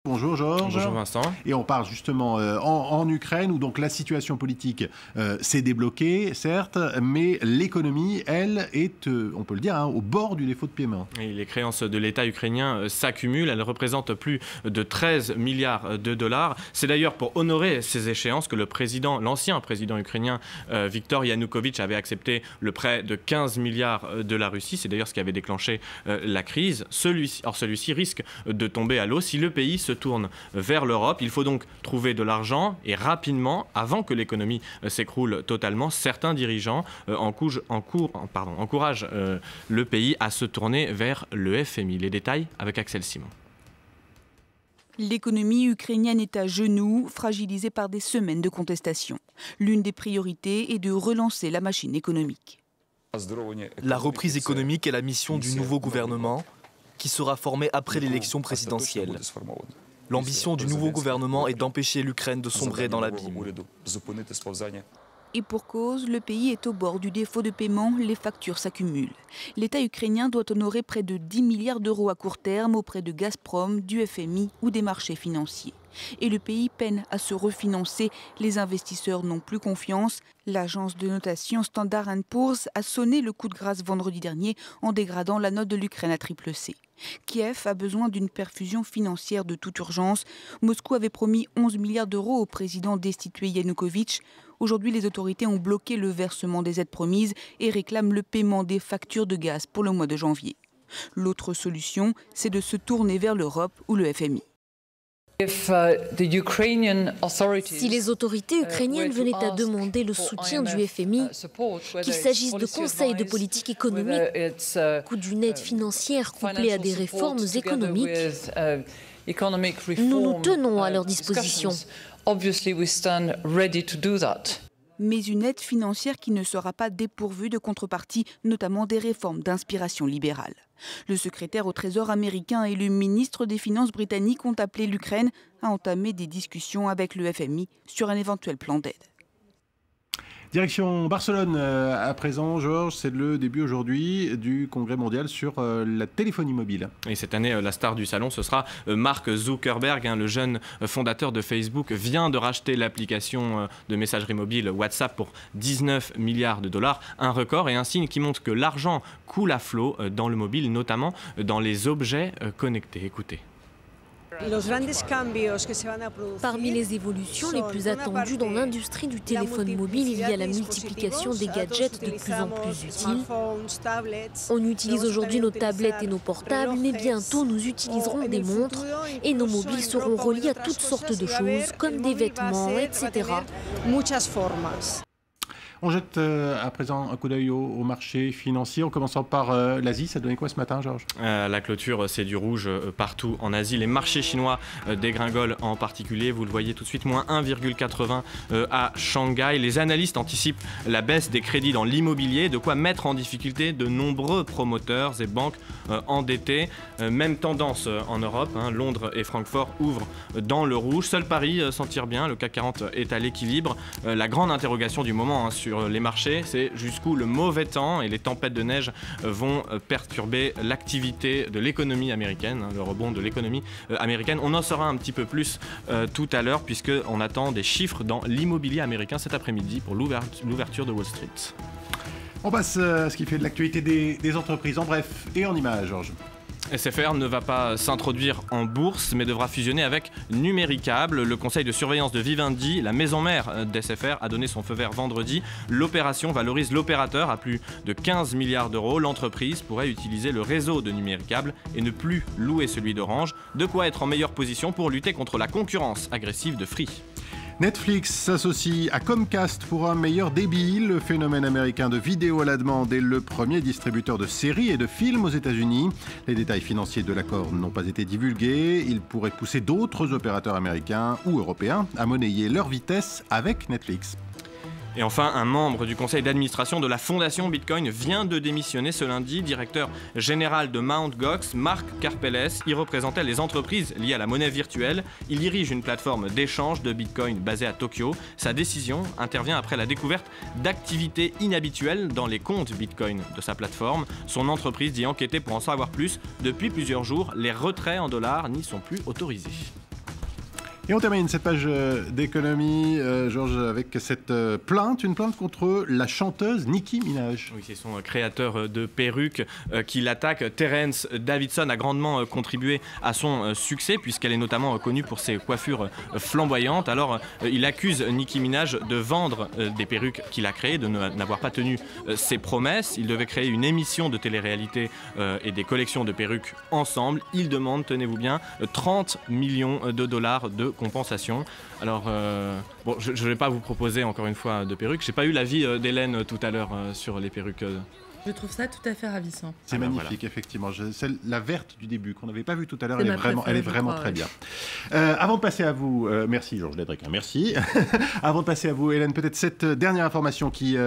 Bonjour Georges. Bonjour Vincent. Et on part justement en Ukraine où donc la situation politique s'est débloquée, certes, mais l'économie, elle, est, on peut le dire, au bord du défaut de paiement. Et les créances de l'État ukrainien s'accumulent. Elles représentent plus de 13 milliards de dollars. C'est d'ailleurs pour honorer ces échéances que l'ancien président ukrainien Viktor Yanukovych avait accepté le prêt de 15 milliards de la Russie. C'est d'ailleurs ce qui avait déclenché la crise. Celui-ci risque de tomber à l'eau si le pays se tourne vers l'Europe. Il faut donc trouver de l'argent et rapidement, avant que l'économie s'écroule totalement. Certains dirigeants encouragent le pays à se tourner vers le FMI. Les détails avec Axel Simon. L'économie ukrainienne est à genoux, fragilisée par des semaines de contestation. L'une des priorités est de relancer la machine économique. La reprise économique est la mission du nouveau gouvernement qui sera formé après l'élection présidentielle. L'ambition du nouveau gouvernement est d'empêcher l'Ukraine de sombrer dans l'abîme. Et pour cause, le pays est au bord du défaut de paiement, les factures s'accumulent. L'État ukrainien doit honorer près de 10 milliards d'euros à court terme auprès de Gazprom, du FMI ou des marchés financiers. Et le pays peine à se refinancer. Les investisseurs n'ont plus confiance. L'agence de notation Standard & Poor's a sonné le coup de grâce vendredi dernier en dégradant la note de l'Ukraine à CCC. Kiev a besoin d'une perfusion financière de toute urgence. Moscou avait promis 11 milliards d'euros au président destitué Yanukovych. Aujourd'hui, les autorités ont bloqué le versement des aides promises et réclament le paiement des factures de gaz pour le mois de janvier. L'autre solution, c'est de se tourner vers l'Europe ou le FMI. Si les autorités ukrainiennes venaient à demander le soutien du FMI, qu'il s'agisse de conseils de politique économique ou d'une aide financière couplée à des réformes économiques, nous nous tenons à leur disposition. Mais une aide financière qui ne sera pas dépourvue de contrepartie, notamment des réformes d'inspiration libérale. Le secrétaire au Trésor américain et le ministre des Finances britannique ont appelé l'Ukraine à entamer des discussions avec le FMI sur un éventuel plan d'aide. Direction Barcelone à présent, Georges, c'est le début aujourd'hui du congrès mondial sur la téléphonie mobile. Et cette année, la star du salon, ce sera Mark Zuckerberg, le jeune fondateur de Facebook, vient de racheter l'application de messagerie mobile WhatsApp pour 19 milliards de dollars, un record et un signe qui montre que l'argent coule à flot dans le mobile, notamment dans les objets connectés. Écoutez. Parmi les évolutions les plus attendues dans l'industrie du téléphone mobile, il y a la multiplication des gadgets de plus en plus utiles. On utilise aujourd'hui nos tablettes et nos portables, mais bientôt nous utiliserons des montres et nos mobiles seront reliés à toutes sortes de choses, comme des vêtements, etc. On jette à présent un coup d'œil au marché financier, en commençant par l'Asie. Ça donnait quoi ce matin, Georges ? La clôture, c'est du rouge partout en Asie. Les marchés chinois dégringolent en particulier. Vous le voyez tout de suite, moins 1,80 à Shanghai. Les analystes anticipent la baisse des crédits dans l'immobilier, de quoi mettre en difficulté de nombreux promoteurs et banques endettés. Même tendance en Europe. Londres et Francfort ouvrent dans le rouge. Seul Paris s'en tire bien. Le CAC 40 est à l'équilibre. La grande interrogation du moment sur les marchés, c'est jusqu'où le mauvais temps et les tempêtes de neige vont perturber l'activité de l'économie américaine, le rebond de l'économie américaine. On en saura un petit peu plus tout à l'heure puisqu'on attend des chiffres dans l'immobilier américain cet après-midi pour l'ouverture de Wall Street. On passe à ce qui fait de l'actualité des entreprises en bref et en images, Georges. SFR ne va pas s'introduire en bourse, mais devra fusionner avec Numéricable. Le conseil de surveillance de Vivendi, la maison mère d'SFR, a donné son feu vert vendredi. L'opération valorise l'opérateur à plus de 15 milliards d'euros. L'entreprise pourrait utiliser le réseau de Numéricable et ne plus louer celui d'Orange. De quoi être en meilleure position pour lutter contre la concurrence agressive de Free. Netflix s'associe à Comcast pour un meilleur débit. Le phénomène américain de vidéo à la demande est le premier distributeur de séries et de films aux États-Unis. Les détails financiers de l'accord n'ont pas été divulgués. Il pourrait pousser d'autres opérateurs américains ou européens à monnayer leur vitesse avec Netflix. Et enfin, un membre du conseil d'administration de la fondation Bitcoin vient de démissionner ce lundi. Directeur général de Mt. Gox, Marc Karpeles, y représentait les entreprises liées à la monnaie virtuelle. Il dirige une plateforme d'échange de Bitcoin basée à Tokyo. Sa décision intervient après la découverte d'activités inhabituelles dans les comptes Bitcoin de sa plateforme. Son entreprise dit enquêter pour en savoir plus. Depuis plusieurs jours, les retraits en dollars n'y sont plus autorisés. Et on termine cette page d'économie, Georges, avec cette plainte, une plainte contre la chanteuse Nicki Minaj. Oui, c'est son créateur de perruques qui l'attaque. Terence Davidson a grandement contribué à son succès puisqu'elle est notamment connue pour ses coiffures flamboyantes. Alors, il accuse Nicki Minaj de vendre des perruques qu'il a créées, de n'avoir pas tenu ses promesses. Il devait créer une émission de télé-réalité et des collections de perruques ensemble. Il demande, tenez-vous bien, 30 millions de dollars de compensation. Alors, bon, je ne vais pas vous proposer encore une fois de perruques. J'ai pas eu l'avis d'Hélène tout à l'heure sur les perruques. Je trouve ça tout à fait ravissant. C'est magnifique, voilà. Effectivement. La verte du début qu'on n'avait pas vue tout à l'heure, elle est vraiment très bien. Avant de passer à vous, merci Georges Ledrec, merci. Avant de passer à vous, Hélène, peut-être cette dernière information qui